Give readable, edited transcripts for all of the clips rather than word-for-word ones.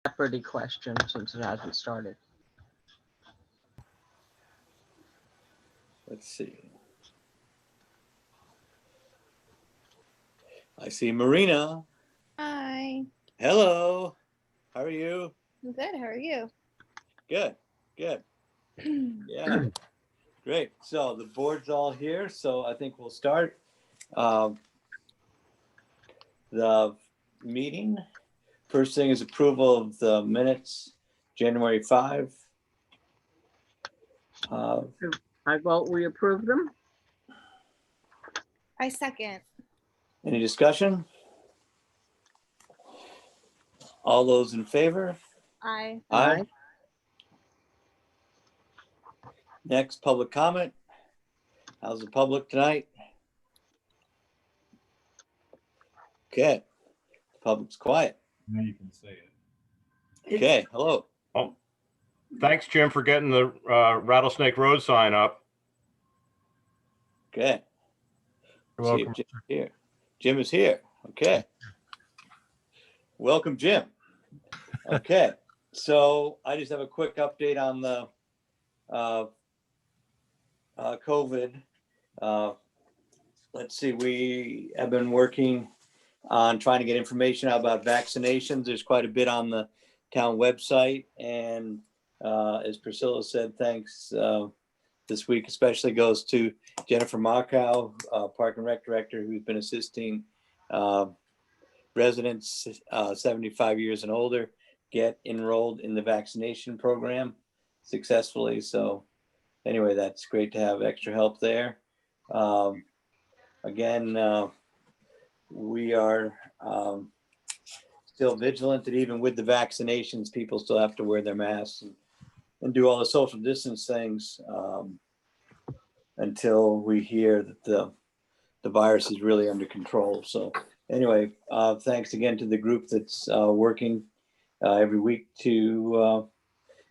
Jeopardy question since it hasn't started. Let's see. I see Marina. Hi. Hello. How are you? I'm good. How are you? Good. Good. Yeah. Great. So the board's all here. So I think we'll start the meeting. First thing is approval of the minutes, January 5. I vote we approve them. I second. Any discussion? All those in favor? Aye. Aye. Next, public comment. How's the public tonight? Okay. The public's quiet. Now you can say it. Okay. Hello. Oh, thanks, Jim, for getting the Rattlesnake Road sign up. Okay. You're See if welcome. Jim's here. Jim is here. Okay. Welcome, Jim. Okay. So I just have a quick update on the COVID. Let's see. We have been working on trying to get information out about vaccinations. There's quite a bit on the town website. And as Priscilla said, thanks. This week especially goes to Jennifer Markow, Park and Rec Director, who's been assisting residents 75 years and older get enrolled in the vaccination program successfully. So anyway, that's great to have extra help there. Again, we are still vigilant that even with the vaccinations, people still have to wear their masks and do all the social distance things until we hear that the virus is really under control. So anyway, thanks again to the group that's working every week to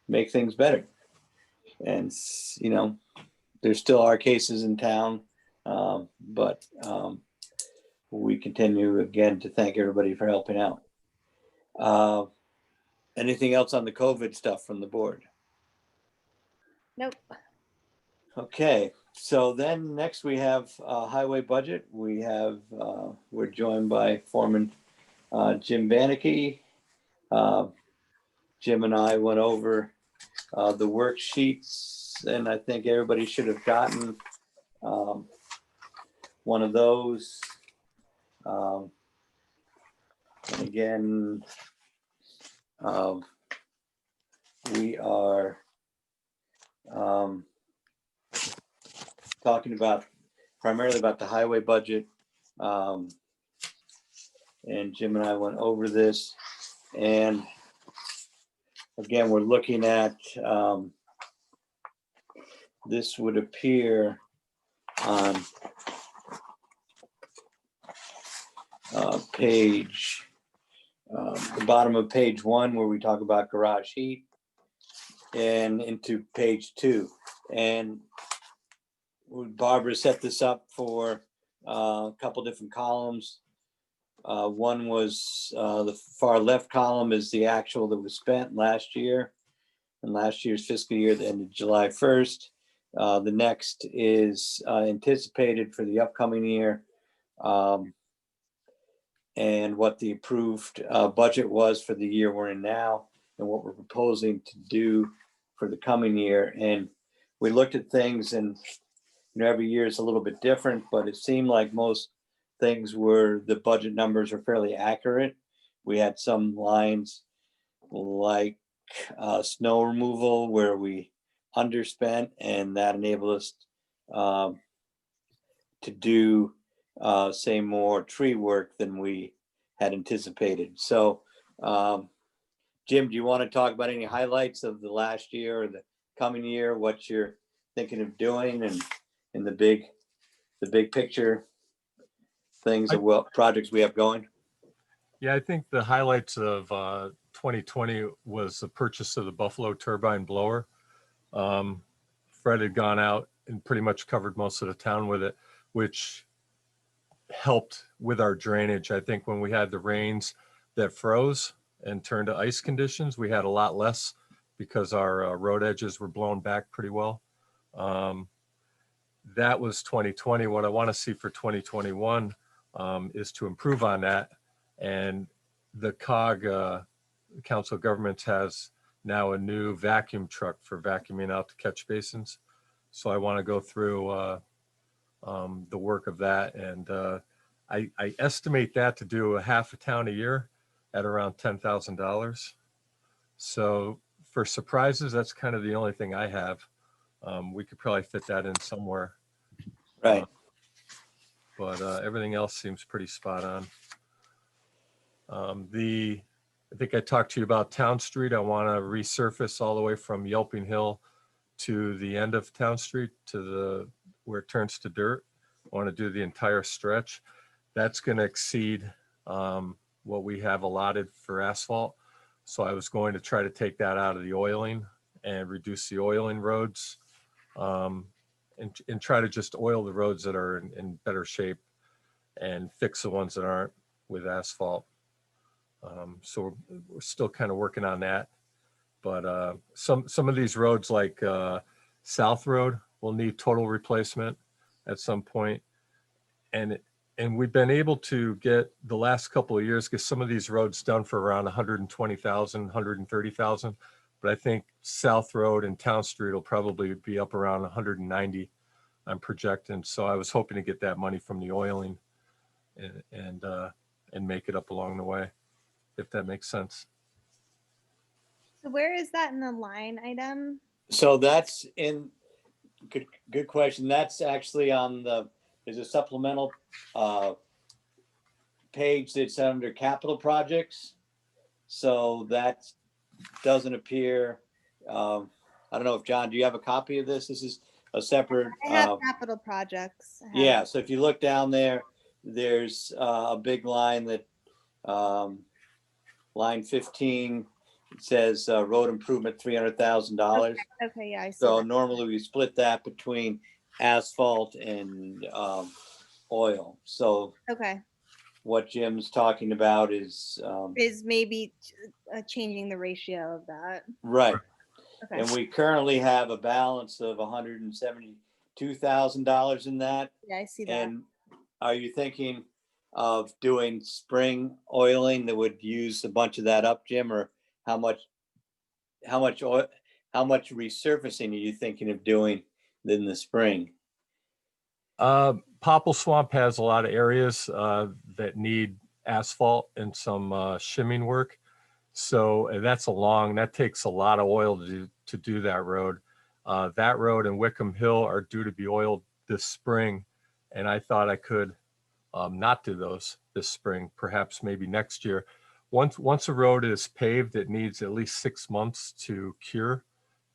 make things better. And, you know, there still are cases in town, but we continue again to thank everybody for helping out. Anything else on the COVID stuff from the board? Nope. Okay, so then next we have highway budget. We have, we're joined by Foreman Jim Bannicky. Jim and I went over the worksheets, and I think everybody should have gotten one of those. And again, we are talking about primarily about the highway budget. And Jim and I went over this, and again, we're looking at this would appear on page, the bottom of page 1, where we talk about garage heat, and into page 2. And Barbara set this up for a couple different columns. One was the far left column is the actual that was spent last year, and last year's fiscal year that ended July 1st. The next is anticipated for the upcoming year, and what the approved budget was for the year we're in now, and what we're proposing to do for the coming year. And we looked at things, and you know, every year is a little bit different, but it seemed like most things were, the budget numbers are fairly accurate. We had some lines like snow removal where we underspent, and that enabled us to do say more tree work than we had anticipated. So Jim, do you want to talk about any highlights of the last year or the coming year, what you're thinking of doing, and in the big picture things of what projects we have going? Yeah, I think the highlights of 2020 was the purchase of the Buffalo turbine blower. Fred had gone out and pretty much covered most of the town with it, which helped with our drainage. I think when we had the rains that froze, and turned to ice conditions. We had a lot less because our road edges were blown back pretty well. That was 2020. What I want to see for 2021 is to improve on that. And the COG, Council of Governments, has now a new vacuum truck for vacuuming out the catch basins. So I want to go through the work of that. And I estimate that to do a half a town a year at around $10,000. So for surprises, that's kind of the only thing I have. We could probably fit that in somewhere. Right. But everything else seems pretty spot on. I think I talked to you about Town Street. I want to resurface all the way from Yelping Hill to the end of Town Street to where it turns to dirt. I want to do the entire stretch. That's going to exceed what we have allotted for asphalt. So I was going to try to take that out of the oiling and reduce the oiling roads, and try to just oil the roads that are in better shape and fix the ones that aren't with asphalt. So we're still kind of working on that. But some of these roads, like South Road, will need total replacement at some point. And we've been able to get the last couple of years, get some of these roads done for around 120,000, 130,000. But I think South Road and Town Street will probably be up around 190, I'm projecting. So I was hoping to get that money from the oiling and make it up along the way, if that makes sense. So where is that in the line item? So that's in, good question. That's actually on there's a supplemental page that's under capital projects. So that doesn't appear. I don't know if John, do you have a copy of this? This is a separate. I have capital projects. Yeah. So if you look down there, there's a big line that line 15, it says road improvement, $300,000. Okay, yeah, I see. So that. normally we split that between asphalt and oil. So Okay, what Jim's talking about is maybe changing the ratio of that. right. Okay. And we currently have a balance of $172,000 in that. Yeah, I see that. And are you thinking of doing spring oiling that would use a bunch of that up, Jim, or how much resurfacing are you thinking of doing in the spring? Popple Swamp has a lot of areas that need asphalt and some shimming work. So that takes a lot of oil to do that road. That road and Wickham Hill are due to be oiled this spring. And I thought I could not do those this spring, perhaps maybe next year. Once a road is paved, it needs at least 6 months to cure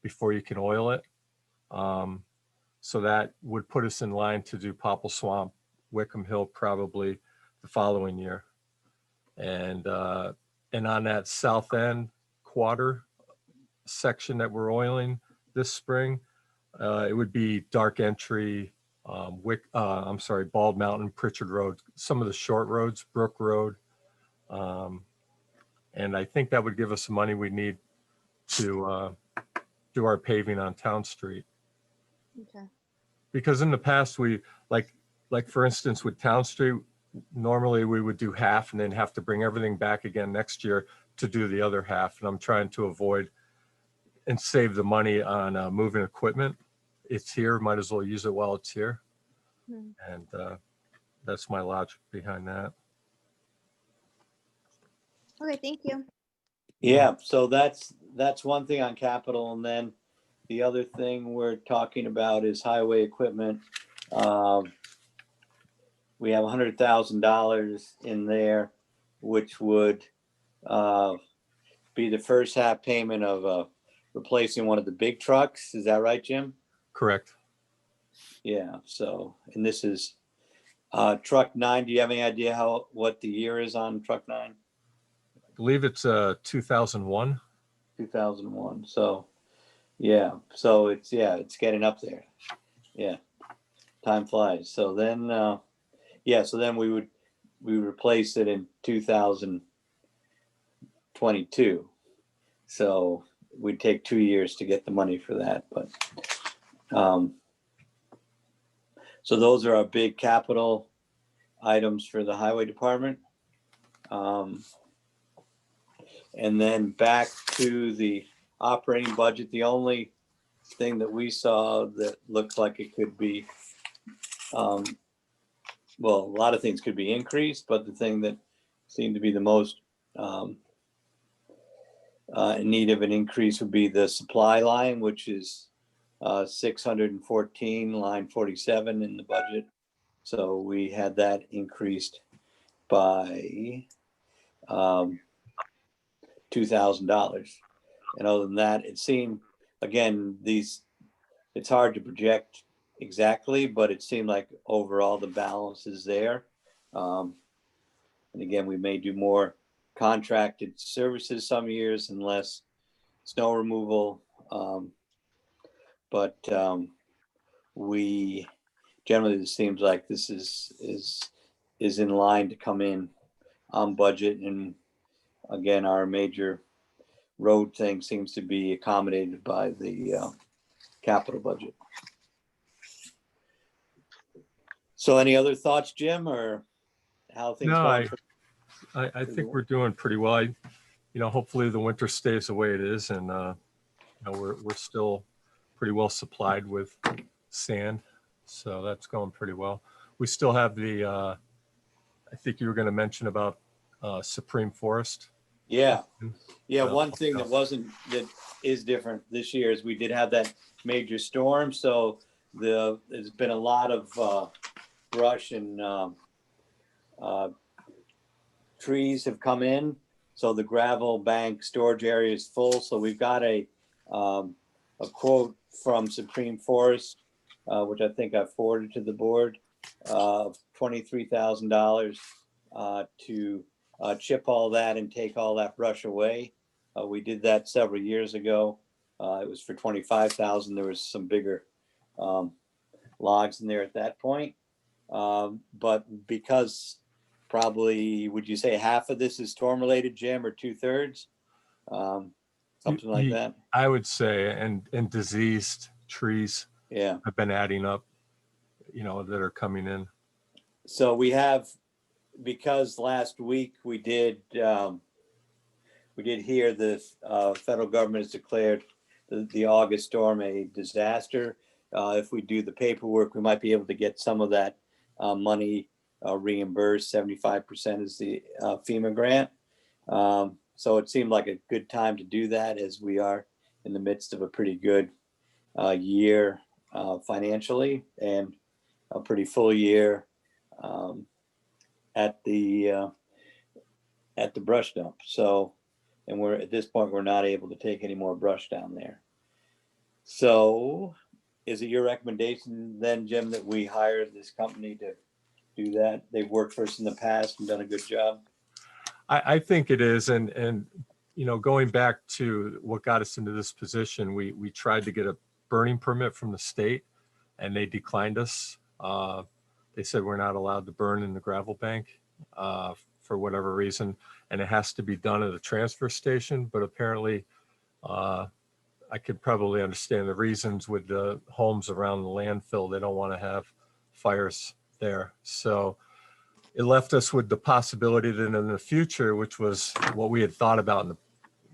before you can oil it. So that would put us in line to do Popple Swamp, Wickham Hill probably the following year. And on that south end quarter section that we're oiling this spring, it would be Dark Entry, Bald Mountain, Pritchard Road, some of the short roads, Brook Road. And I think that would give us the money we need to do our paving on Town Street. Okay. Because in the past, we like for instance, with Town Street, normally we would do half and then have to bring everything back again next year to do the other half. And I'm trying to avoid and save the money on moving equipment. It's here, might as well use it while it's here. And that's my logic behind that. Okay, thank you. Yeah, so that's one thing on capital. And then the other thing we're talking about is highway equipment. We have $100,000 in there, which would be the first half payment of replacing one of the big trucks. Is that right, Jim? Correct. Yeah, so, and this is truck 9. Do you have any idea what the year is on truck 9? I believe it's 2001. 2001. So, yeah, so it's getting up there. Yeah, time flies. So then, so then we would replace it in 2000. 22. So we'd take 2 years to get the money for that, but so those are our big capital items for the highway department. And then back to the operating budget, the only thing that we saw that looked like it could be, well, a lot of things could be increased, but the thing that seemed to be the most in need of an increase would be the supply line, which is 614, line 47 in the budget. So we had that increased by $2,000. And other than that, it seemed, again, it's hard to project exactly, but it seemed like overall the balance is there. And again, we may do more contracted services some years and less snow removal. But we generally, it seems like this is in line to come in on budget. And again, our major road thing seems to be accommodated by the capital budget. So any other thoughts, Jim, or how things No, going? I think we're doing pretty well. Hopefully the winter stays the way it is, and we're still pretty well supplied with sand, so that's going pretty well. We still have the I think you were going to mention about Supreme Forest. Yeah. One thing that is different this year is we did have that major storm, so there's been a lot of brush and trees have come in, so the gravel bank storage area is full. So we've got a quote from Supreme Forest, which I think I forwarded to the board, of $23,000 to chip all that and take all that brush away. We did that several years ago. It was for $25,000. There was some bigger logs in there at that point. But because probably, would you say half of this is storm related, Jim, or 2/3? Something like that. I would say, and diseased trees Yeah. have been adding up, that are coming in. So we have, because last week we did hear the federal government has declared the August storm a disaster. If we do the paperwork, we might be able to get some of that money reimbursed. 75% is the FEMA grant. So it seemed like a good time to do that, as we are in the midst of a pretty good year financially, and a pretty full year at the brush dump. So, and we're at this point, we're not able to take any more brush down there. So is it your recommendation then, Jim, that we hire this company to do that? They've worked for us in the past and done a good job. I think it is. And going back to what got us into this position, we tried to get a burning permit from the state and they declined us. They said we're not allowed to burn in the gravel bank for whatever reason, and it has to be done at a transfer station. But apparently, I could probably understand the reasons with the homes around the landfill. They don't want to have fires there. So it left us with the possibility that in the future, which was what we had thought about in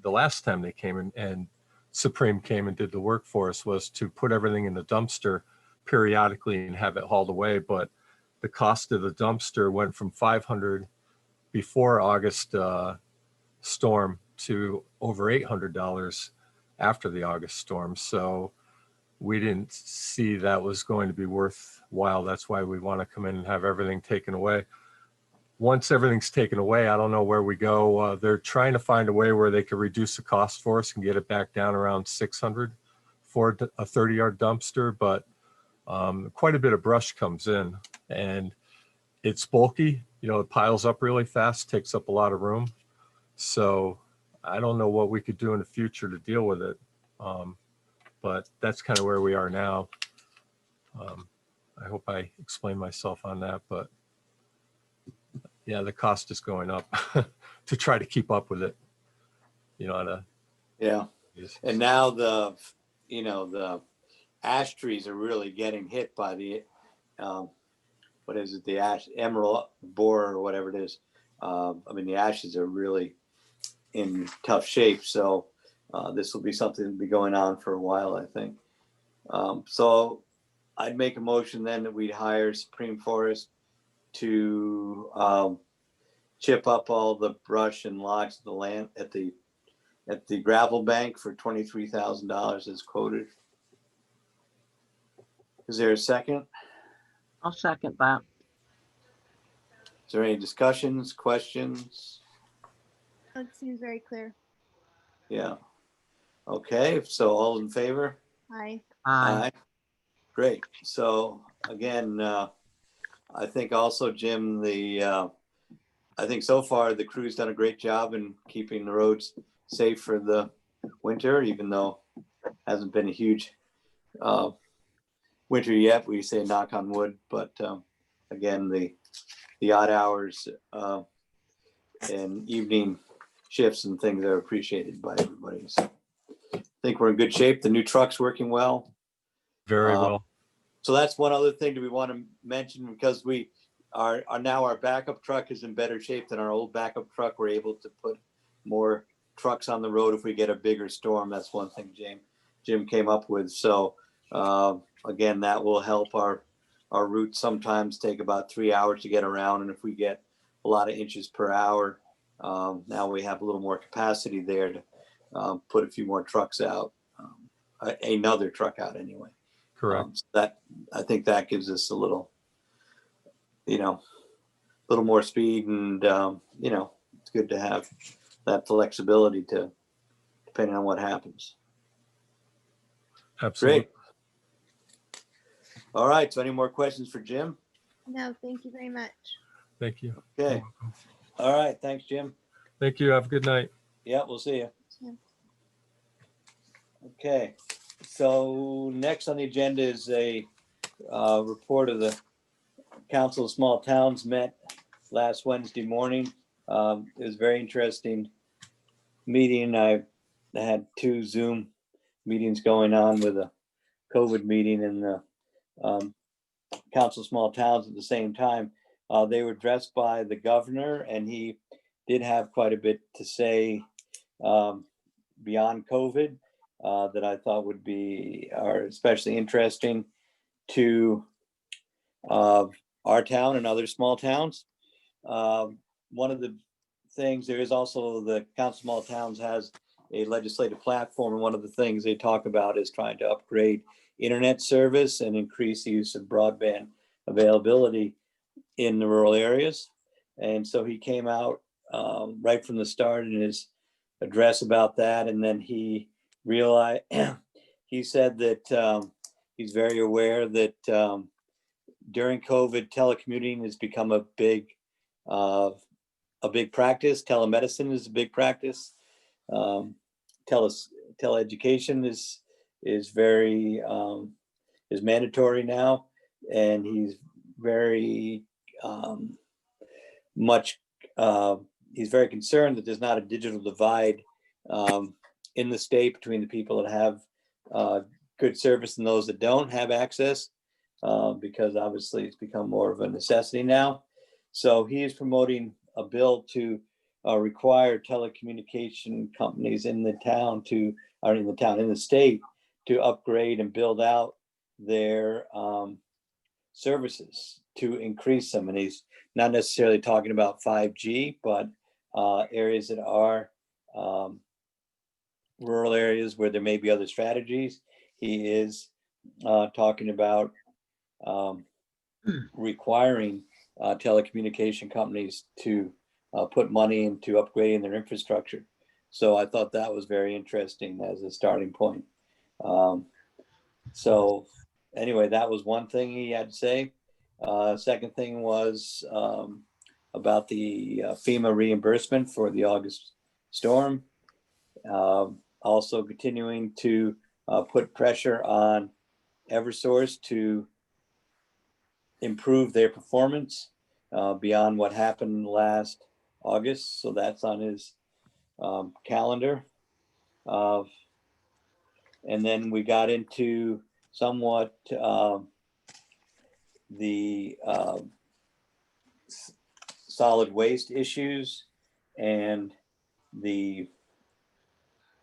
the last time they came in and Supreme came and did the work for us, was to put everything in the dumpster periodically and have it hauled away. But the cost of the dumpster went from $500 before August storm to over $800 after the August storm. So we didn't see that was going to be worthwhile. That's why we want to come in and have everything taken away. Once everything's taken away, I don't know where we go. They're trying to find a way where they could reduce the cost for us and get it back down around $600 for a 30-yard dumpster. But quite a bit of brush comes in and it's bulky. It piles up really fast, takes up a lot of room. So I don't know what we could do in the future to deal with it. But that's kind of where we are now. I hope I explained myself on that, but yeah, the cost is going up to try to keep up with it. on a. Yeah. And now the ash trees are really getting hit by the, what is it? The emerald borer or whatever it is. The ashes are really in tough shape. So this will be something to be going on for a while, I think. So I'd make a motion then that we'd hire Supreme Forest to chip up all the brush and logs of the land at the gravel bank for $23,000 as quoted. Is there a second? I'll second that. Is there any discussions, questions? That seems very clear. Yeah. Okay, so all in favor? Aye. Aye. Great. So again, I think also, Jim, I think so far the crew's done a great job in keeping the roads safe for the winter, even though it hasn't been a huge winter yet. We say knock on wood, but again, the odd hours and evening shifts and things are appreciated by everybody. So I think we're in good shape. The new truck's working well. Very well. So that's one other thing that we want to mention, because we are now, our backup truck is in better shape than our old backup truck. We're able to put more trucks on the road if we get a bigger storm. That's one thing Jim came up with. So again, that will help our routes sometimes take about 3 hours to get around. And if we get a lot of inches per hour, now we have a little more capacity there to put a few more trucks out, another truck out anyway. Correct. So that, I think that gives us a little more speed, and it's good to have that flexibility to, depending on what happens. Absolutely. Great. All right. So any more questions for Jim? No, thank you very much. Thank you. Okay. All right. Thanks, Jim. Thank you. Have a good night. Yeah, we'll see you. Yeah. Okay. So next on the agenda is a report of the Council of Small Towns met last Wednesday morning. It was a very interesting meeting. I had 2 Zoom meetings going on with a COVID meeting and the Council of Small Towns at the same time. They were addressed by the governor, and he did have quite a bit to say beyond COVID that I thought are especially interesting to our town and other small towns. One of the things, there is also, the Council of Small Towns has a legislative platform, and one of the things they talk about is trying to upgrade internet service and increase the use of broadband availability in the rural areas. And so he came out right from the start in his address about that, and then he realized he said that he's very aware that during COVID, telecommuting has become a big practice. Telemedicine is a big practice. Teleeducation is very is mandatory now, and he's very he's very concerned that there's not a digital divide in the state between the people that have good service and those that don't have access, because obviously it's become more of a necessity now. So he is promoting a bill to require telecommunication companies in the state to upgrade and build out their services to increase them. And he's not necessarily talking about 5G, but areas that are rural areas where there may be other strategies. He is talking about requiring telecommunication companies to put money into upgrading their infrastructure. So I thought that was very interesting as a starting point. So anyway, that was one thing he had to say. Second thing was about the FEMA reimbursement for the August storm. Also continuing to put pressure on Eversource to improve their performance beyond what happened last August. So that's on his calendar. And then we got into somewhat the solid waste issues and the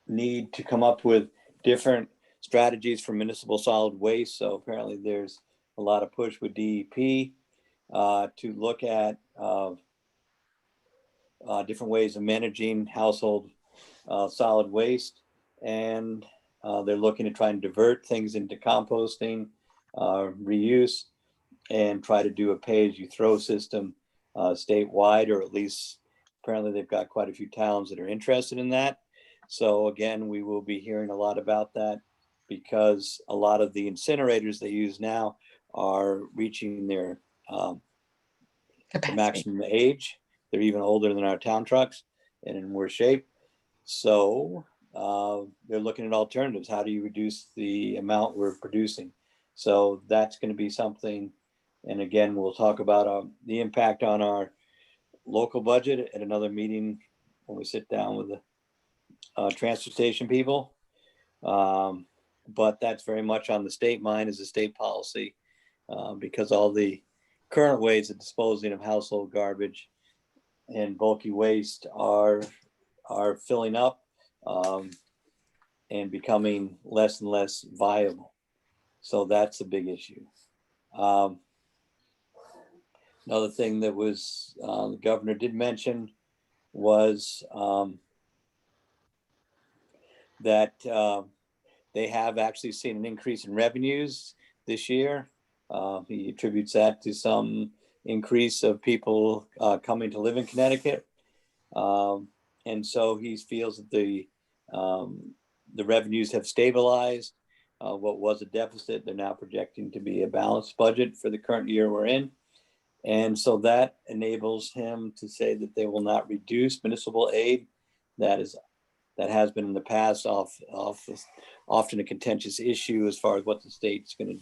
need to come up with different strategies for municipal solid waste. So apparently there's a lot of push with DEP to look at different ways of managing household solid waste. And they're looking to try and divert things into composting, reuse, and try to do a pay-as-you-throw system statewide, or at least apparently they've got quite a few towns that are interested in that. So again, we will be hearing a lot about that because a lot of the incinerators they use now are reaching their maximum age. They're even older than our town trucks and in worse shape. So they're looking at alternatives. How do you reduce the amount we're producing? So that's going to be something. And again, we'll talk about the impact on our local budget at another meeting when we sit down with the transportation people. But that's very much on the state mind as a state policy because all the current ways of disposing of household garbage and bulky waste are filling up and becoming less and less viable. So that's a big issue. Another thing that was the governor did mention was that they have actually seen an increase in revenues this year. He attributes that to some increase of people coming to live in Connecticut. And so he feels that the revenues have stabilized. What was a deficit, they're now projecting to be a balanced budget for the current year we're in. And so that enables him to say that they will not reduce municipal aid. That has been in the past often a contentious issue as far as what the state's going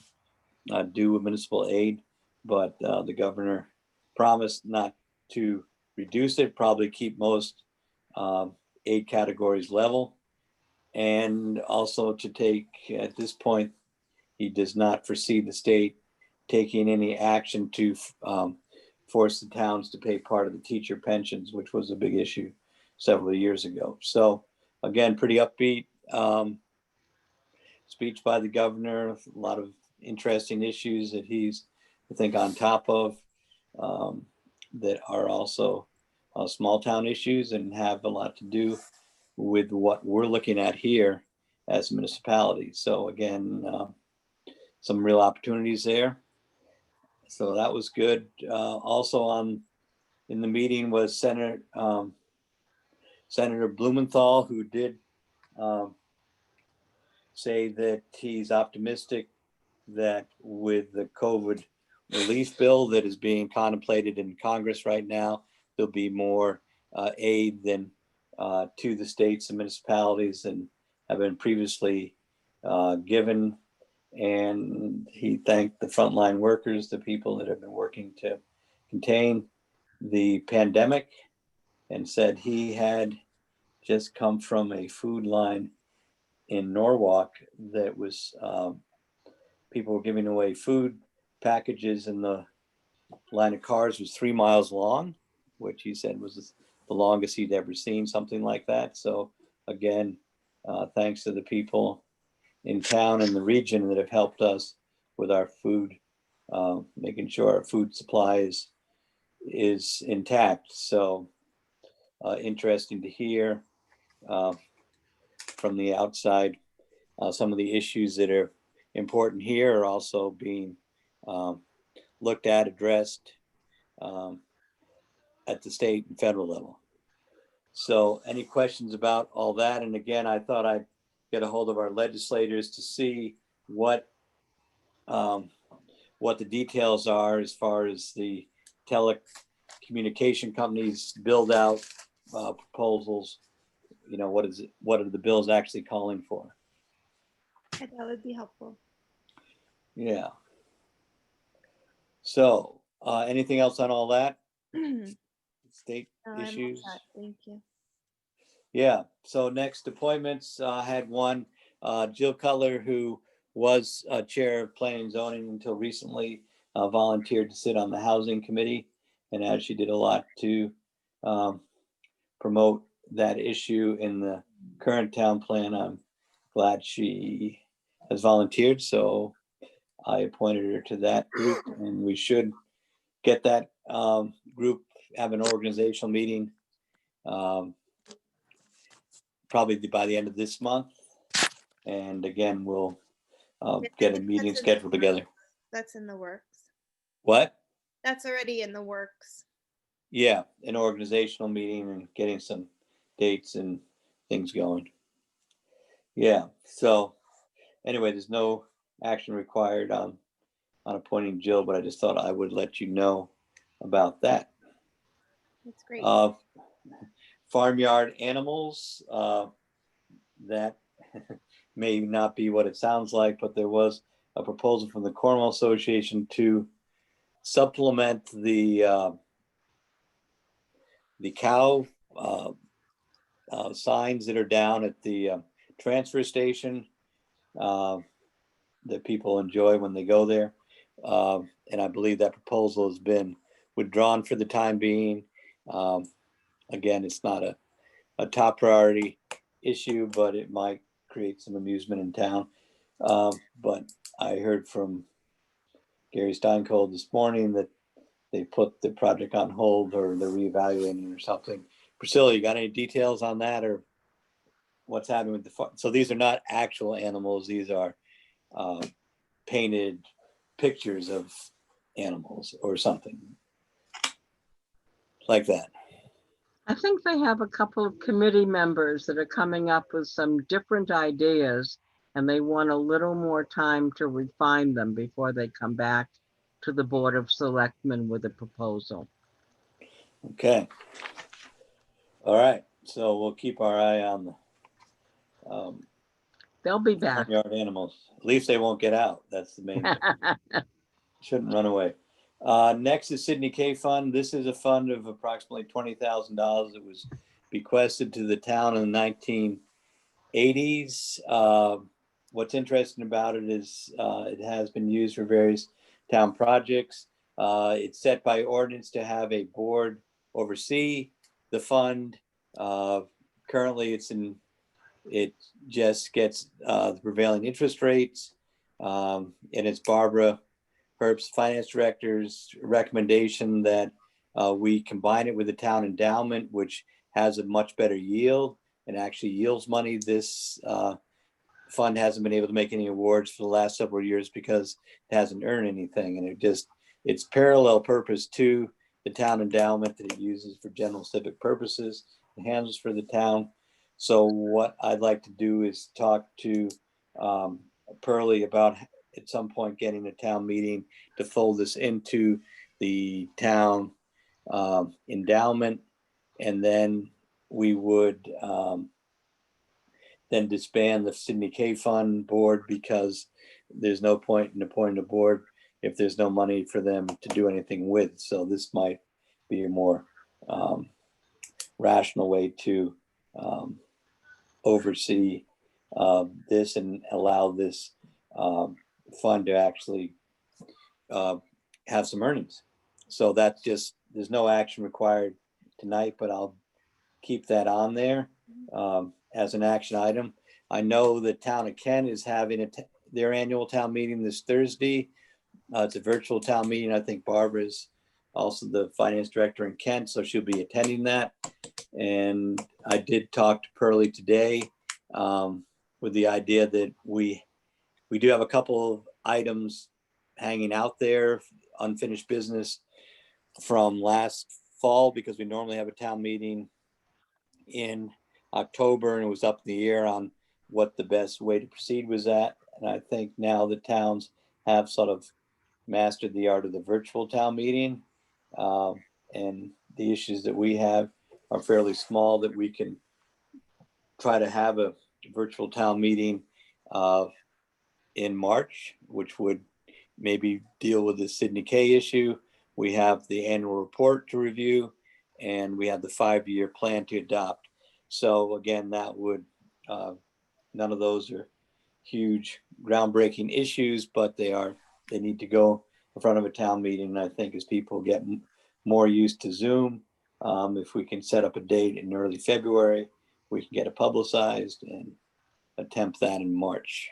to do with municipal aid. But the governor promised not to reduce it, probably keep most aid categories level. And also to take, at this point, he does not foresee the state taking any action to force the towns to pay part of the teacher pensions, which was a big issue several years ago. So again, pretty upbeat speech by the governor, a lot of interesting issues that he's, I think, on top of that are also small town issues and have a lot to do with what we're looking at here as a municipality. So again, some real opportunities there. So that was good. Also in the meeting was Senator Blumenthal, who did say that he's optimistic that with the COVID relief bill that is being contemplated in Congress right now, there'll be more aid than to the states and municipalities than have been previously given. And he thanked the frontline workers, the people that have been working to contain the pandemic, and said he had just come from a food line in Norwalk that was people were giving away food packages, and the line of cars was 3 miles long, which he said was the longest he'd ever seen, something like that. So again, thanks to the people in town and the region that have helped us with our food, making sure our food supply is intact. So interesting to hear from the outside. Some of the issues that are important here are also being looked at, addressed at the state and federal level. So any questions about all that? And again, I thought I'd get a hold of our legislators to see what the details are as far as the telecommunication companies build out proposals. You know, what are the bills actually calling for? That would be helpful. Yeah. So anything else on all that? No, State I'm all issues? set. Thank you. Yeah, so next appointments, had one, Jill Cutler, who was Chair of Planning and Zoning until recently, volunteered to sit on the Housing Committee. And as she did a lot to promote that issue in the current town plan, I'm glad she has volunteered. So I appointed her to that group, and we should get that group, have an organizational meeting probably by the end of this month. And again, we'll get a meeting scheduled together. That's in the works. What? That's already in the works. Yeah, an organizational meeting and getting some dates and things going. Yeah, so anyway, there's no action required on appointing Jill, but I just thought I would let you know about that. That's great. Farmyard animals, that may not be what it sounds like, but there was a proposal from the Cornwall Association to supplement the cow signs that are down at the transfer station that people enjoy when they go there. And I believe that proposal has been withdrawn for the time being. Again, it's not a top priority issue, but it might create some amusement in town. But I heard from Gary Steinkold this morning that they put the project on hold, or they're reevaluating or something. Priscilla, you got any details on that, or what's happening with the farm? So these are not actual animals. These are painted pictures of animals or something like that. I think they have a couple of committee members that are coming up with some different ideas, and they want a little more time to refine them before they come back to the Board of Selectmen with a proposal. Okay. All right. So we'll keep our eye on the They'll be back. farmyard animals. At least they won't get out. That's the main thing. Shouldn't run away. Next is Sydney K Fund. This is a fund of approximately $20,000 that was bequested to the town in the 1980s. What's interesting about it is it has been used for various town projects. It's set by ordinance to have a board oversee the fund. Currently, it just gets the prevailing interest rates, and it's Barbara Herbst's finance director's recommendation that we combine it with the town endowment, which has a much better yield and actually yields money. This fund hasn't been able to make any awards for the last several years because it hasn't earned anything, and it's parallel purpose to the town endowment that it uses for general civic purposes and handles for the town. So what I'd like to do is talk to Pearlie about at some point getting a town meeting to fold this into the town endowment, and then we would then disband the Sydney K Fund board, because there's no point in appointing a board if there's no money for them to do anything with. So this might be a more rational way to oversee this and allow this fund to actually have some earnings. So that's just, there's no action required tonight, but I'll keep that on there as an action item. I know the town of Kent is having their annual town meeting this Thursday. It's a virtual town meeting. I think Barbara is also the finance director in Kent, so she'll be attending that. And I did talk to Pearlie today with the idea that we do have a couple of items hanging out there, unfinished business from last fall, because we normally have a town meeting in October, and it was up in the air on what the best way to proceed was at. And I think now the towns have sort of mastered the art of the virtual town meeting, and the issues that we have are fairly small, that we can try to have a virtual town meeting in March, which would maybe deal with the Sydney K issue. We have the annual report to review, and we have the 5-year plan to adopt. So again, that would, none of those are huge groundbreaking issues, but they need to go in front of a town meeting. And I think as people get more used to Zoom, if we can set up a date in early February, we can get it publicized and attempt that in March.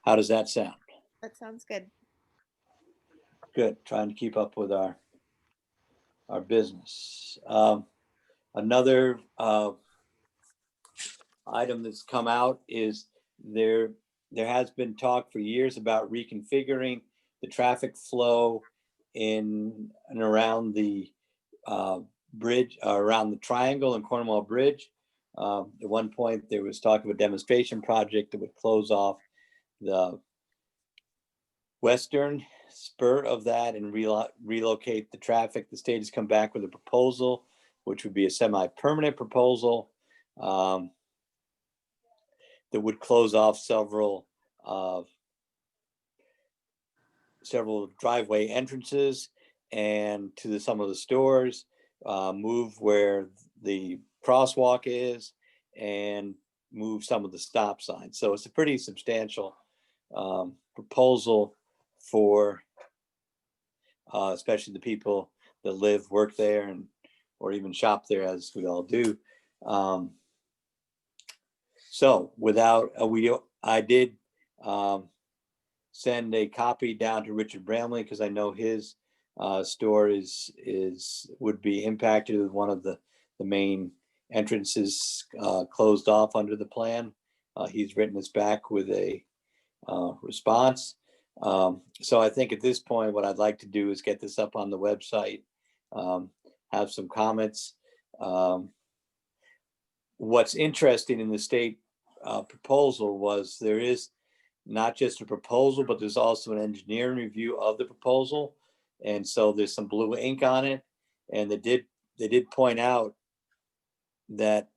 How does that sound? That sounds good. Good, trying to keep up with our business. Another item that's come out is there has been talk for years about reconfiguring the traffic flow in and around the bridge, around the triangle and Cornwall Bridge. At one point, there was talk of a demonstration project that would close off the western spur of that and relocate the traffic. The state has come back with a proposal, which would be a semi-permanent proposal that would close off several driveway entrances and to some of the stores, move where the crosswalk is, and move some of the stop signs. So it's a pretty substantial proposal for especially the people that live, work there, and or even shop there, as we all do. So without I did send a copy down to Richard Bramley because I know his store would be impacted with one of the main entrances closed off under the plan. He's written us back with a response. So I think at this point, what I'd like to do is get this up on the website, have some comments. What's interesting in the state proposal was there is not just a proposal, but there's also an engineering review of the proposal. And so there's some blue ink on it. And they did point out that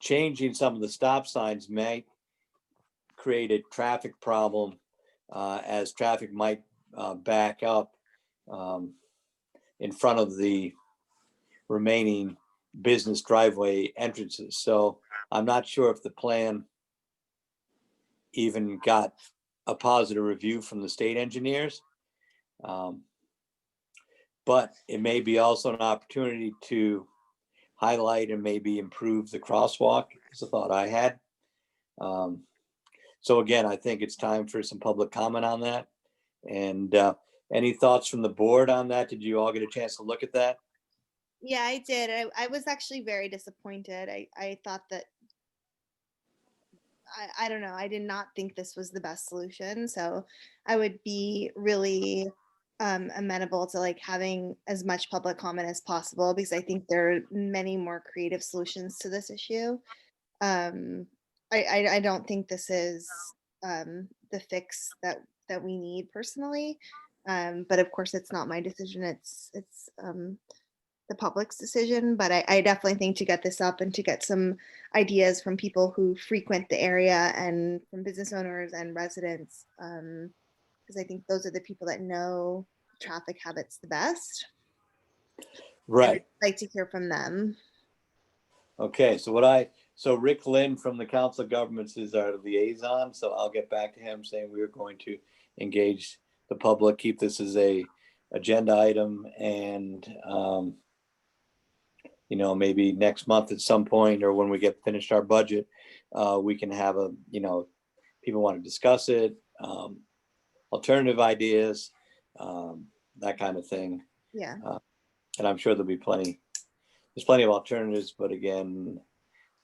changing some of the stop signs may create a traffic problem, as traffic might back up in front of the remaining business driveway entrances. So I'm not sure if the plan even got a positive review from the state engineers. But it may be also an opportunity to highlight and maybe improve the crosswalk, is a thought I had. So again, I think it's time for some public comment on that. And any thoughts from the board on that? Did you all get a chance to look at that? Yeah, I did. I was actually very disappointed. I thought that, I don't know, I did not think this was the best solution. So I would be really amenable to like having as much public comment as possible, because I think there are many more creative solutions to this issue. I don't think this is the fix that we need personally. But of course, it's not my decision. It's the public's decision. But I definitely think to get this up and to get some ideas from people who frequent the area and from business owners and residents, because I think those are the people that know traffic habits the best. Right. I'd like to hear from them. Okay, so Rick Lynn from the Council of Governments is our liaison, so I'll get back to him saying we're going to engage the public, keep this as a agenda item, and maybe next month at some point, or when we get finished our budget, we can have people want to discuss it, alternative ideas, that kind of thing. Yeah. And I'm sure there'll be there's plenty of alternatives, but again,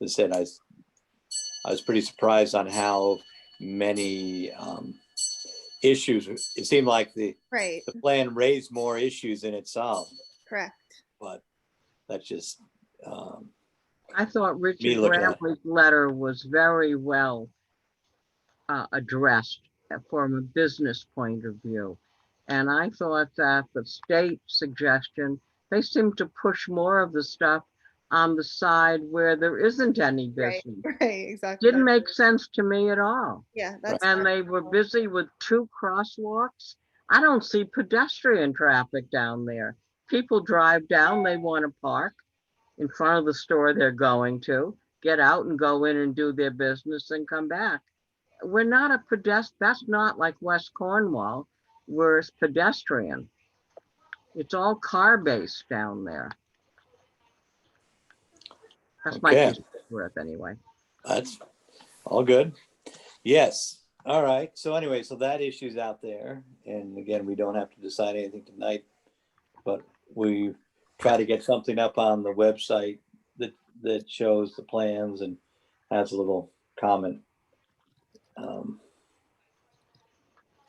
as I said, I was pretty surprised on how many issues. It seemed like the plan raised more issues than it solved. Correct. But that's just I thought Richard Bramley's letter was very well addressed from a business point of view. And I thought that the state suggestion, they seem to push more of the stuff on the side where there isn't any business. Right, exactly. Didn't make sense to me at all. Yeah, that's and they were busy with 2 crosswalks. I don't see pedestrian traffic down there. People drive down, they want to park. in front of the store they're going to, get out and go in and do their business and come back. We're not a that's not like West Cornwall, where it's pedestrian. It's all car-based down there. That's my Okay. 2 cents worth anyway. That's all good. Yes. All right. So anyway, so that issue's out there. And again, we don't have to decide anything tonight, but we try to get something up on the website that shows the plans and has a little comment.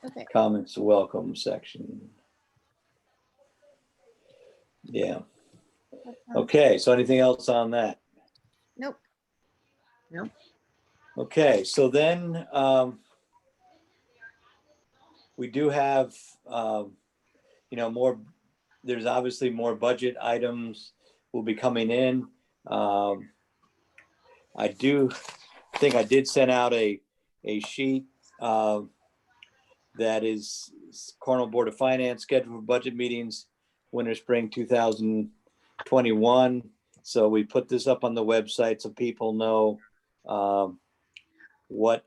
Okay. Comments welcome section. Yeah. that sounds- Okay. So anything else on that? Nope. Okay. So then we do have, more, there's obviously more budget items will be coming in. I do think I did send out a sheet that is Cornwall Board of Finance schedule for budget meetings, winter, spring 2021. So we put this up on the website so people know what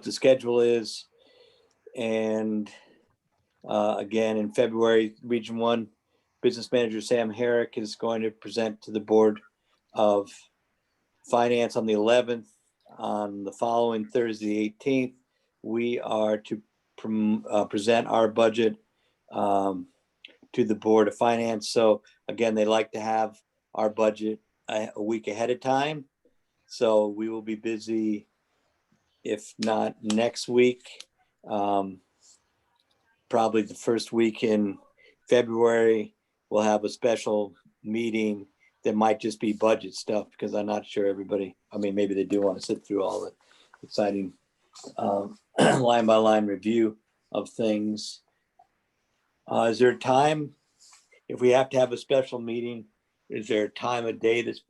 the schedule is. And again, in February, Region 1 Business Manager Sam Herrick is going to present to the Board of Finance on the 11th. On the following Thursday, the 18th, we are to present our budget to the Board of Finance. So again, they like to have our budget a week ahead of time. So we will be busy, if not next week, probably the first week in February, we'll have a special meeting that might just be budget stuff, because I'm not sure everybody, maybe they do want to sit through all the exciting line by line review of things. Is there a time, if we have to have a special meeting, is there a time of day that's,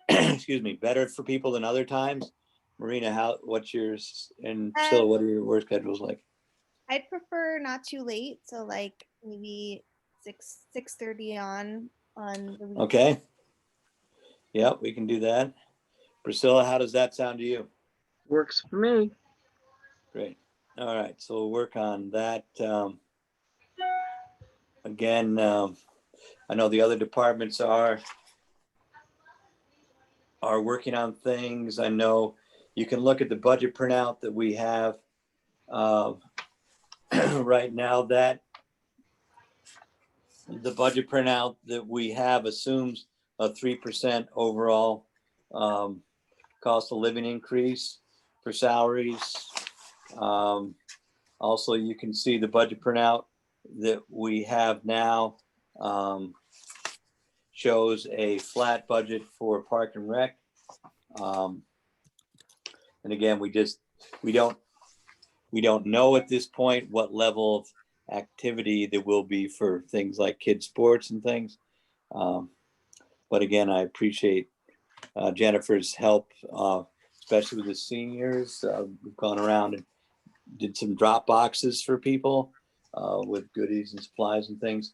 excuse me, better for people than other times? Marina, what's yours? And Priscilla, what are your work schedules like? I'd prefer not too late, so like maybe 6:30 on the week. Okay. Yeah, we can do that. Priscilla, how does that sound to you? Works for me. Great. All right, so we'll work on that. Again, I know the other departments are working on things. I know you can look at the budget printout that we have right now. That the budget printout that we have assumes a 3% overall cost of living increase for salaries. Also, you can see the budget printout that we have now shows a flat budget for Park and Rec. And again, we don't know at this point what level of activity there will be for things like kids sports and things. But again, I appreciate Jennifer's help, especially with the seniors. We've gone around and did some drop boxes for people with goodies and supplies and things.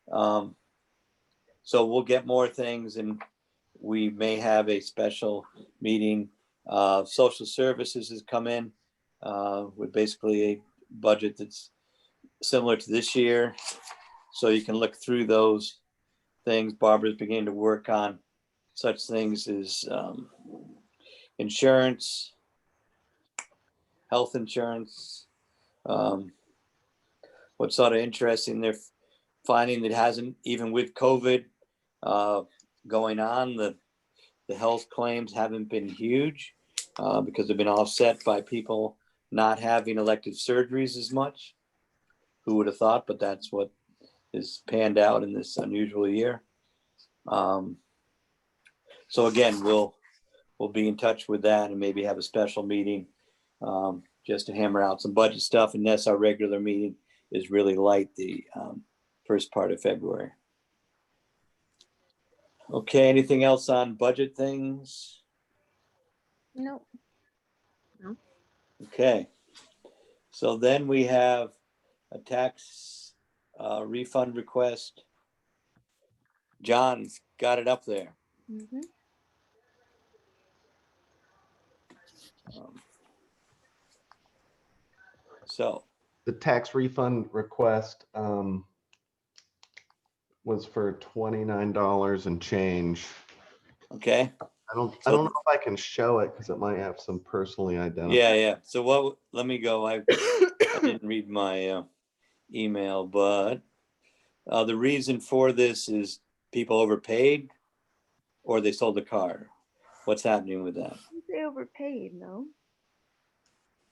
So we'll get more things, and we may have a special meeting. Social services has come in with basically a budget that's similar to this year. So you can look through those things. Barbara's beginning to work on such things as insurance, health insurance. What's sort of interesting, they're finding that hasn't, even with COVID going on, the health claims haven't been huge because they've been offset by people not having elective surgeries as much. Who would have thought? But that's what is panned out in this unusual year. So again, we'll be in touch with that and maybe have a special meeting just to hammer out some budget stuff. And that's our regular meeting is really light the first part of February. Okay, anything else on budget things? Nope. Okay, so then we have a tax refund request John's got it up there. Mhm. So, The tax refund request was for $29 and change. okay. I don't know if I can show it because it might have some personally identified. Yeah. So let me go. I didn't read my email, but the reason for this is people overpaid or they sold a car. What's happening with that? They overpaid, no?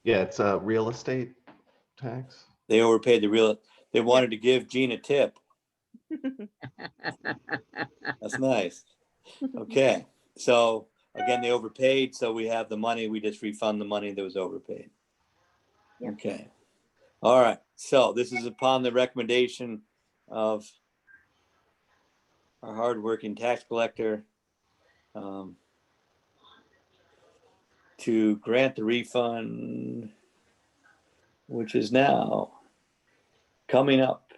Yeah, it's a real estate tax. They overpaid they wanted to give Gene a tip. That's nice. Okay. So again, they overpaid. So we have the money. We just refund the money that was overpaid. Yep. Okay. All right. So this is upon the recommendation of our hardworking tax collector to grant the refund, which is now coming up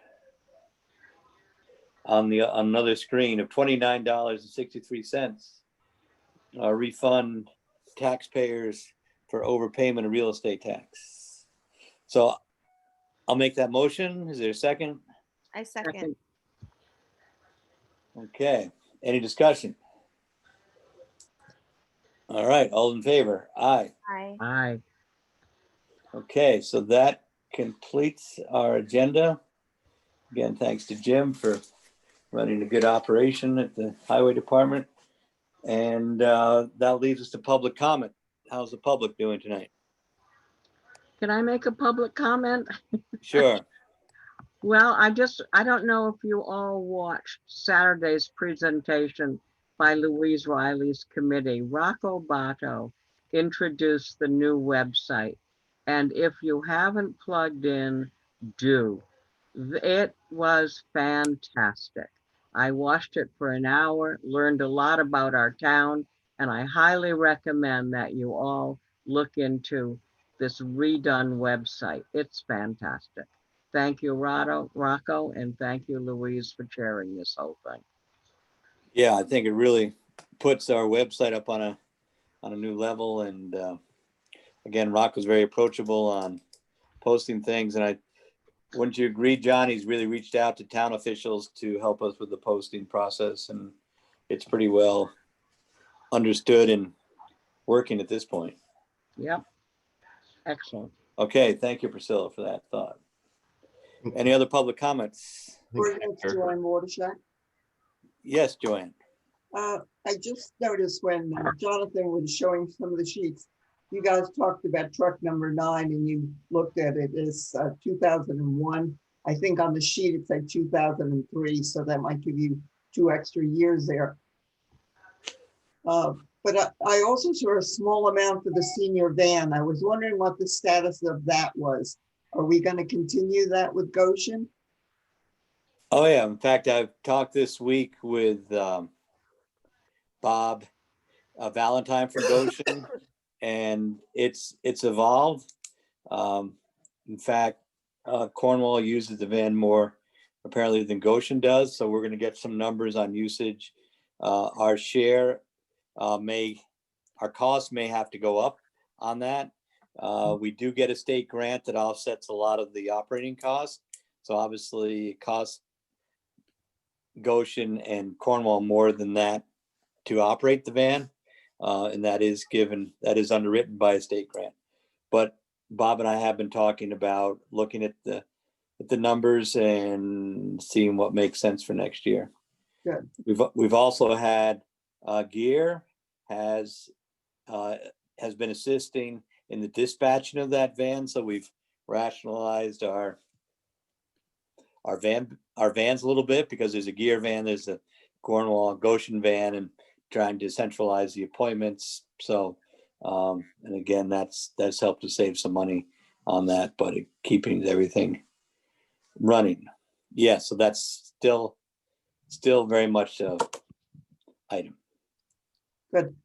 on another screen of $29.63. Refund taxpayers for overpayment of real estate tax. So I'll make that motion. Is there a second? I second. Okay. Any discussion? All right. All in favor? Aye. Aye. Aye. Okay. So that completes our agenda. Again, thanks to Jim for running a good operation at the highway department. And that leaves us to public comment. How's the public doing tonight? Can I make a public comment? Sure. Well, I don't know if you all watched Saturday's presentation by Louise Riley's committee. Rocco Bato introduced the new website. And if you haven't plugged in, do. It was fantastic. I watched it for an hour, learned a lot about our town, and I highly recommend that you all look into this redone website. It's fantastic. Thank you, Rocco, and thank you, Louise, for chairing this whole thing. Yeah, I think it really puts our website up on a new level. And again, Rock was very approachable on posting things. And wouldn't you agree, John? He's really reached out to town officials to help us with the posting process, and it's pretty well understood and working at this point. Yep. Excellent. Okay, thank you, Priscilla, for that thought. Any other public comments? Ordinance Joanne Watershed. Yes, Joanne. I just noticed when Jonathan was showing some of the sheets, you guys talked about truck number 9 and you looked at it as 2001. I think on the sheet it said 2003, so that might give you 2 extra years there. But I also saw a small amount for the senior van. I was wondering what the status of that was. Are we going to continue that with Goshen? Oh yeah. In fact, I've talked this week with Bob Valentine from Goshen, and it's evolved. In fact, Cornwall uses the van more apparently than Goshen does. So we're going to get some numbers on usage. Our share our costs may have to go up on that. We do get a state grant that offsets a lot of the operating costs. So obviously it costs Goshen and Cornwall more than that to operate the van. And that is underwritten by a state grant. But Bob and I have been talking about looking at the numbers and seeing what makes sense for next year. Good. We've also had Gear has been assisting in the dispatching of that van. So we've rationalized our vans a little bit, because there's a Gear van, there's a Cornwall Goshen van, and trying to centralize the appointments. So and again, that's helped to save some money on that, but keeping everything running. Yeah, so that's still very much a item. Good.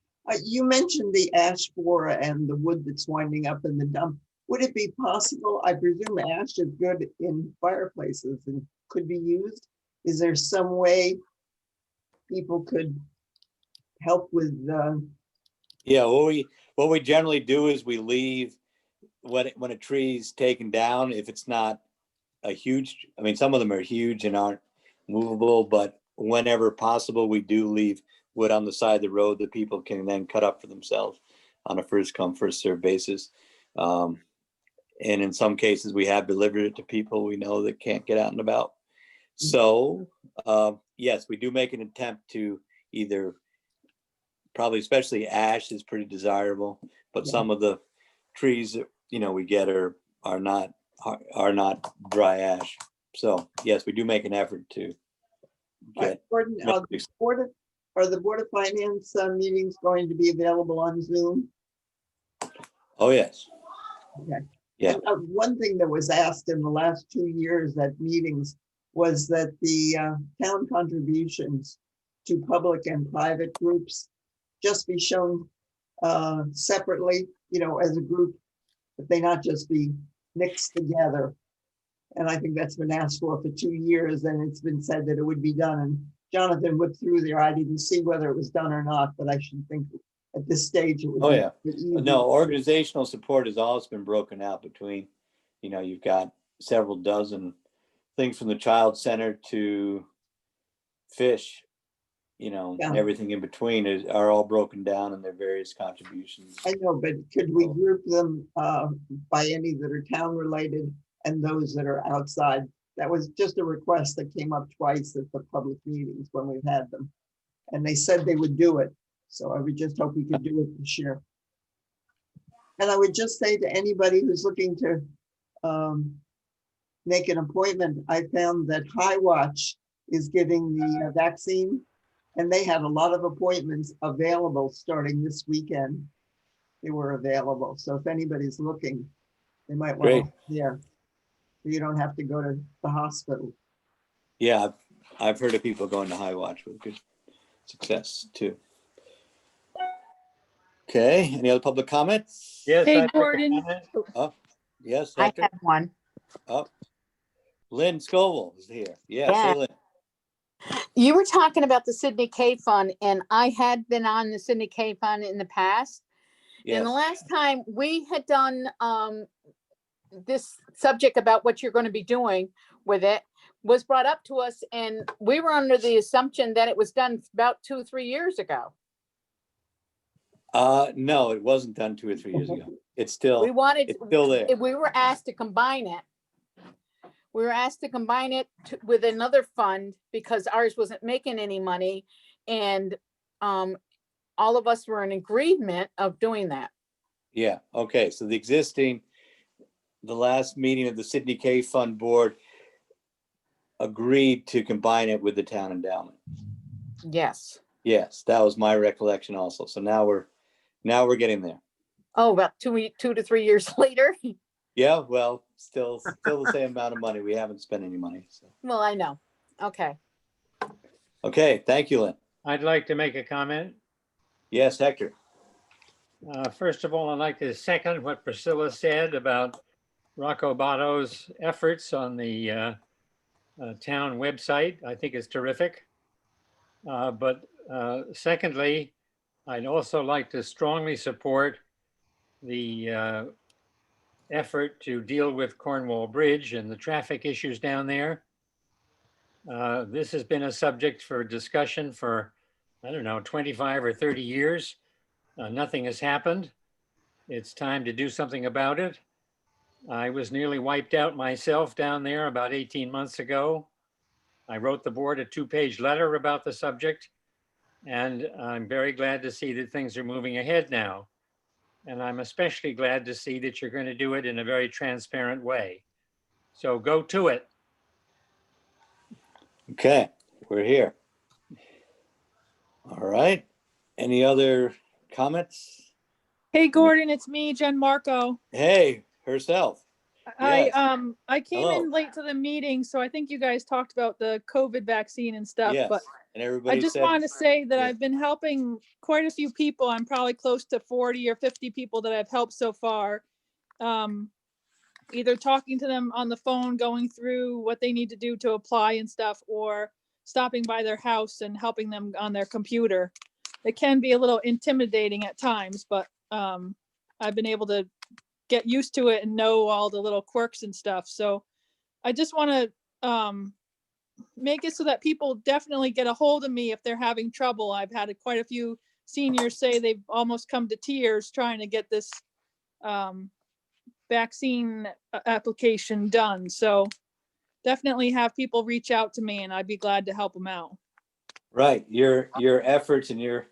You mentioned the ash borer and the wood that's winding up in the dump. Would it be possible? I presume ash is good in fireplaces and could be used. Is there some way people could help with, Yeah, what we generally do is we leave when a tree's taken down, if it's not a huge, I mean, some of them are huge and aren't movable, but whenever possible, we do leave wood on the side of the road that people can then cut up for themselves on a first come, first served basis. And in some cases, we have delivered it to people we know that can't get out and about. So, yes, we do make an attempt to either, probably especially ash is pretty desirable, but some of the trees that, we get are not dry ash. So yes, we do make an effort to get. Gordon, are the Board of Finance meetings going to be available on Zoom? Oh, yes. Okay. Yeah. And, one thing that was asked in the last 2 years at meetings was that the town contributions to public and private groups just be shown separately, as a group, that they not just be mixed together. And I think that's been asked for 2 years, and it's been said that it would be done. And Jonathan went through there. I didn't see whether it was done or not, but I should think at this stage it would. Oh, yeah. be easy. No, organizational support has always been broken out between, you've got several dozen things from the child center to fish, and everything in between are all broken down in their various contributions. I know, but could we group them by any that are town related and those that are outside? That was just a request that came up twice at the public meetings when we've had them. And they said they would do it. So I would just hope we could do it this year. And I would just say to anybody who's looking to make an appointment, I found that High Watch is giving the vaccine, and they had a lot of appointments available starting this weekend. They were available. So if anybody's looking, they might want to, yeah. So you don't have to go to the hospital. Yeah, I've heard of people going to High Watch with good success too. Okay, any other public comments? Yes. Hey, I'd like to Gordon. comment. Oh, yes, I Hector. have one. Oh, Lynn Scoville is here. Yes, Yeah. hey, Lynn. You were talking about the Sydney K Fund, and I had been on the Sydney K Fund in the past. Yes. And the last time we had done this subject about what you're going to be doing with it was brought up to us, and we were under the assumption that it was done about 2 or 3 years ago. No, it wasn't done 2 or 3 years ago. It's still, it's still there. We were asked to combine it. We were asked to combine it with another fund because ours wasn't making any money. And all of us were in agreement of doing that. Yeah, okay, so the last meeting of the Sydney K Fund Board agreed to combine it with the town endowment. Yes. Yes, that was my recollection also. So now we're getting there. Oh, about 2 to 3 years later. Yeah, well, still the same amount of money. We haven't spent any money. So. Well, I know. Okay. Okay, thank you, Lynn. I'd like to make a comment. Yes, Hector. First of all, I'd like to second what Priscilla said about Rocco Botto's efforts on the town website. I think it's terrific. But secondly, I'd also like to strongly support the effort to deal with Cornwall Bridge and the traffic issues down there. This has been a subject for discussion for, 25 or 30 years. Nothing has happened. It's time to do something about it. I was nearly wiped out myself down there about 18 months ago. I wrote the board a 2-page letter about the subject, and I'm very glad to see that things are moving ahead now. And I'm especially glad to see that you're going to do it in a very transparent way. So go to it. Okay, we're here. All right. Any other comments? Hey, Gordon, it's me, Jen Marco. Hey, herself. Yes. I came Hello. in late to the meeting, so I think you guys talked about the COVID vaccine and stuff, Yes. but And everybody I just said, wanted to say that yeah. I've been helping quite a few people. I'm probably close to 40 or 50 people that I've helped so far. Either talking to them on the phone, going through what they need to do to apply and stuff, or stopping by their house and helping them on their computer. It can be a little intimidating at times, but I've been able to get used to it and know all the little quirks and stuff. So I just want to make it so that people definitely get a hold of me if they're having trouble. I've had quite a few seniors say they've almost come to tears trying to get this vaccine application done. So definitely have people reach out to me and I'd be glad to help them out. Right. Your efforts and your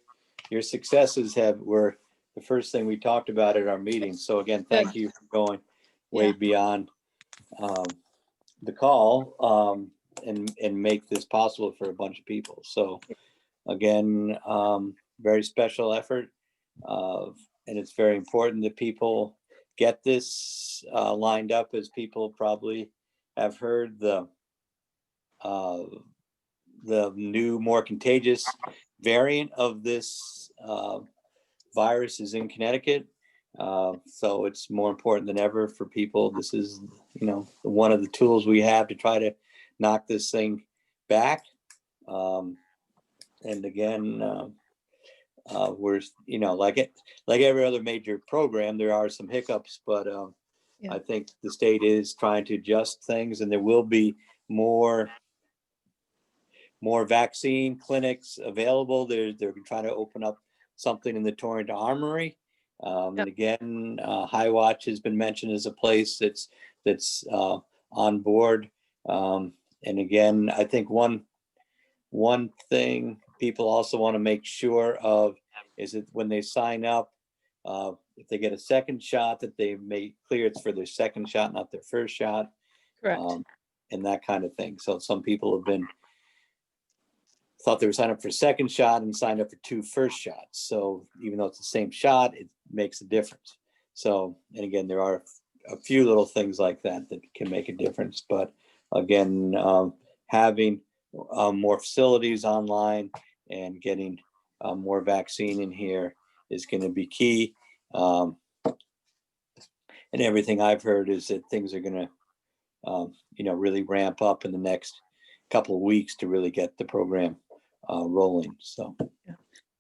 successes were the first thing we talked about at our meeting. So again, thank you for going way beyond the call and make this possible for a bunch of people. So again, very special effort. And it's very important that people get this lined up, as people probably have heard the new, more contagious variant of this virus is in Connecticut. So it's more important than ever for people. This is, one of the tools we have to try to knock this thing back. And again, we're, like every other major program, there are some hiccups, but I think the state is trying to adjust things, and there will be more vaccine clinics available. They're trying to open up something in the Torrent Armory. And again, High Watch has been mentioned as a place that's on board. And again, I think one thing people also want to make sure of is that when they sign up, if they get a second shot, that they make clear it's for their second shot, not their first shot. Correct. And that kind of thing. So some people have thought they were signed up for a second shot and signed up for 2 first shots. So even though it's the same shot, it makes a difference. So, and again, there are a few little things like that can make a difference. But again, having more facilities online and getting more vaccine in here is going to be key. And everything I've heard is that things are going to, really ramp up in the next couple of weeks to really get the program rolling. So,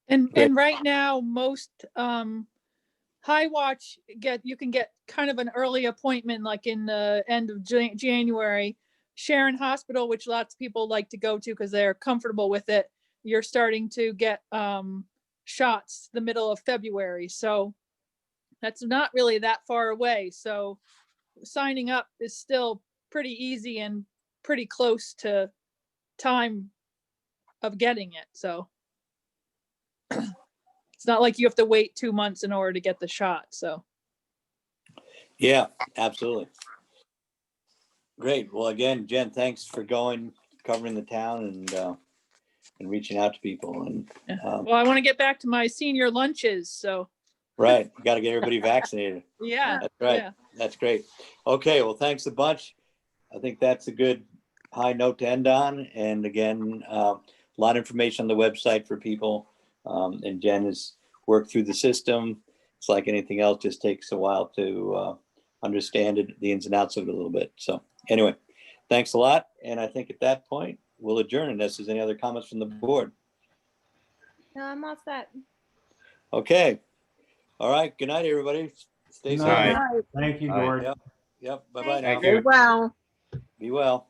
and right now, most High Watch you can get kind of an early appointment, like in the end of January. Sharon Hospital, which lots of people like to go to because they're comfortable with it, you're starting to get shots the middle of February. So that's not really that far away. So signing up is still pretty easy and pretty close to time of getting it. So it's not like you have to wait 2 months in order to get the shot. So yeah, absolutely. Great. Well, again, Jen, thanks for covering the town and reaching out to people. And well, I want to get back to my senior lunches. So right, got to get everybody vaccinated. yeah, that's right. Yeah. That's great. Okay, well, thanks a bunch. I think that's a good high note to end on. And again, a lot of information on the website for people. And Jen has worked through the system. It's like anything else, just takes a while to understand it, the ins and outs of it a little bit. So anyway, thanks a lot. And I think at that point, we'll adjourn unless there's any other comments from the board. No, I'm all set. Okay. All right. Good night, everybody. Stay Good safe. night. Right. Thank you, All right. Gordon. Yep. Bye-bye now. Thank you. Well. Be well.